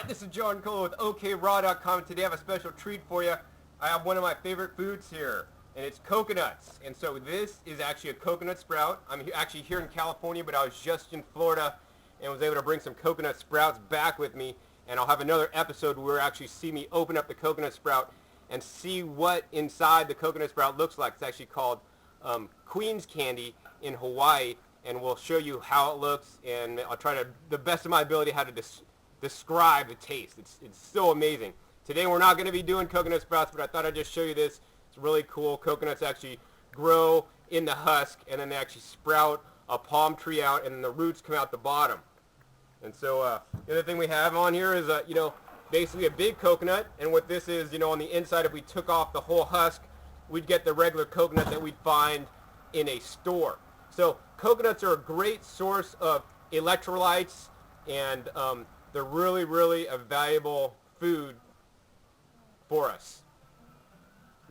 This is John Cole with OKRaw.com. Today I have a special treat for you. I have one of my favorite foods here, and it's coconuts. And so this is actually a coconut sprout. I'm actually here in California, but I was just in Florida and was able to bring some coconut sprouts back with me. And I'll have another episode where you actually see me open up the coconut sprout and see what inside the coconut sprout looks like. It's actually called Queen's Candy in Hawaii, and we'll show you how it looks, and I'll try to, the best of my ability, how to describe the taste. It's so amazing. Today we're not going to be doing coconut sprouts, but I thought I'd just show you this. It's really cool. Coconuts actually grow in the husk, and then they actually sprout a palm tree out, and then the roots come out the bottom. And so the other thing we have on here is, basically a big coconut, and what this is, on the inside, if we took off the whole husk, we'd get the regular coconut that we'd find in a store. So coconuts are a great source of electrolytes, and they're really, really a valuable food for us.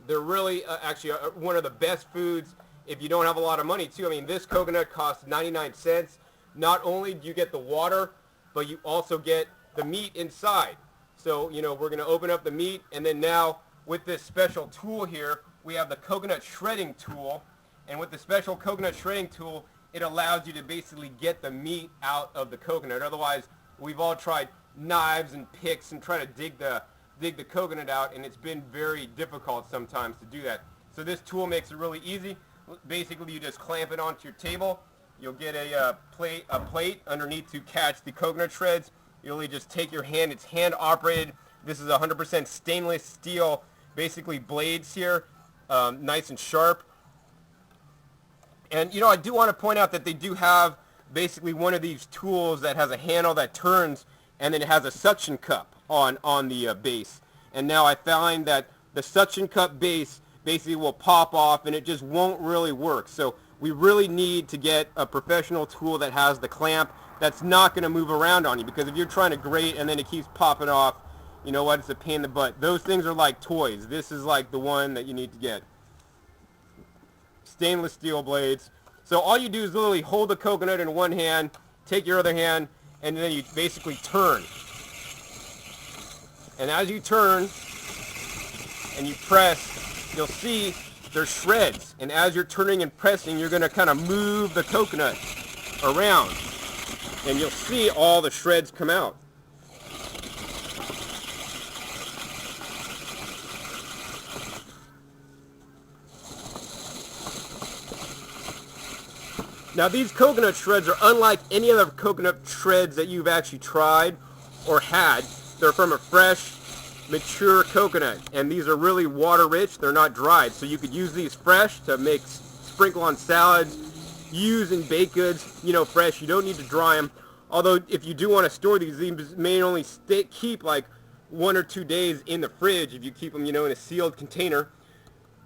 They're really actually one of the best foods if you don't have a lot of money too. I mean, this coconut costs 99 cents. Not only do you get the water, but you also get the meat inside. So, we're going to open up the meat, and then now with this special tool here, we have the coconut shredding tool. And with the special coconut shredding tool, it allows you to basically get the meat out of the coconut. Otherwise, we've all tried knives and picks and try to dig the coconut out, and it's been very difficult sometimes to do that. So this tool makes it really easy. Basically, you just clamp it onto your table. You'll get a plate underneath to catch the coconut shreds. You only just take your hand. It's hand operated. This is 100% stainless steel, basically blades here, nice and sharp. And I do want to point out that they do have basically one of these tools that has a handle that turns, and then it has a suction cup on the base. And now I find that the suction cup base basically will pop off, and it just won't really work. So we really need to get a professional tool that has the clamp that's not going to move around on you, because if you're trying to grate and then it keeps popping off, you know what, it's a pain in the butt. Those things are like toys. This is like the one that you need to get. Stainless steel blades. So all you do is literally hold the coconut in one hand, take your other hand, and then you basically turn. And as you turn and you press, you'll see there's shreds. And as you're turning and pressing, you're going to kind of move the coconut around, and you'll see all the shreds come out. Now these coconut shreds are unlike any other coconut shreds that you've actually tried or had. They're from a fresh, mature coconut, and these are really water rich. They're not dried, so you could use these fresh to make sprinkle on salads, use in baked goods, fresh. You don't need to dry them. Although if you do want to store these may only keep like 1 or 2 days in the fridge if you keep them, in a sealed container.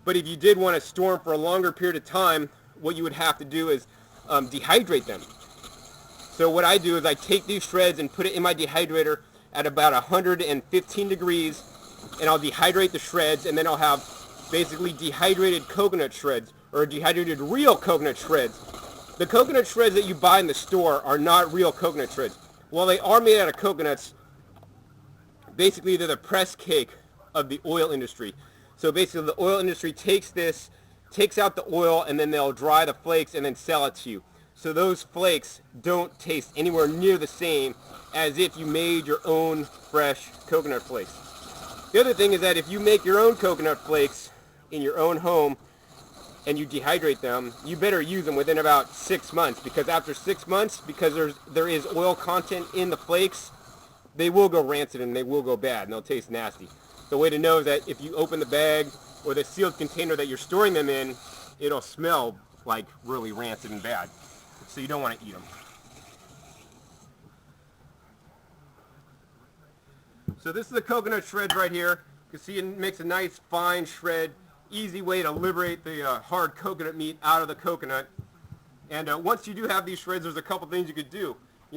But if you did want to store them for a longer period of time, what you would have to do is dehydrate them. So what I do is I take these shreds and put it in my dehydrator at about 115 degrees, and I'll dehydrate the shreds, and then I'll have basically dehydrated coconut shreds, or dehydrated real coconut shreds. The coconut shreds that you buy in the store are not real coconut shreds. While they are made out of coconuts, basically they're the press cake of the oil industry. So basically the oil industry takes out the oil, and then they'll dry the flakes and then sell it to you. So those flakes don't taste anywhere near the same as if you made your own fresh coconut flakes. The other thing is that if you make your own coconut flakes in your own home and you dehydrate them, you better use them within about 6 months, because after 6 months, because there is oil content in the flakes, they will go rancid and they will go bad and they'll taste nasty. The way to know is that if you open the bag or the sealed container that you're storing them in, it'll smell like really rancid and bad. So you don't want to eat them. So this is the coconut shreds right here. You can see it makes a nice fine shred. Easy way to liberate the hard coconut meat out of the coconut. And once you do have these shreds, there's a couple things you could do.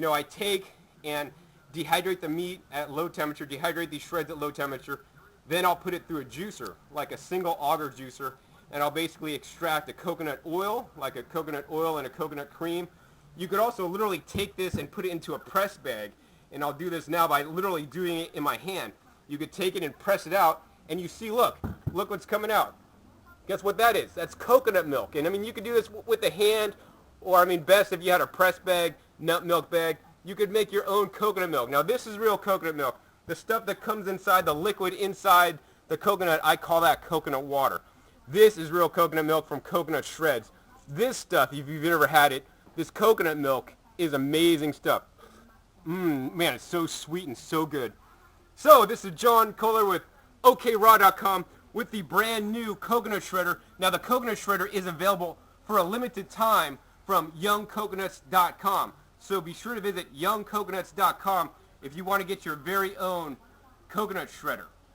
I take and dehydrate the meat at low temperature, dehydrate these shreds at low temperature. Then I'll put it through a juicer, like a single auger juicer, and I'll basically extract a coconut oil, like a coconut oil and a coconut cream. You could also literally take this and put it into a press bag, and I'll do this now by literally doing it in my hand. You could take it and press it out, and you see, look what's coming out. Guess what that is? That's coconut milk. And I mean, you could do this with the hand, or I mean, best if you had a press bag, nut milk bag, you could make your own coconut milk. Now this is real coconut milk. The stuff that comes inside, the liquid inside the coconut, I call that coconut water. This is real coconut milk from coconut shreds. This stuff, if you've ever had it, this coconut milk is amazing stuff. Man, it's so sweet and so good. So this is John Kohler with OKRaw.com with the brand new coconut shredder. Now the coconut shredder is available for a limited time from youngcoconuts.com. So be sure to visit youngcoconuts.com if you want to get your very own coconut shredder.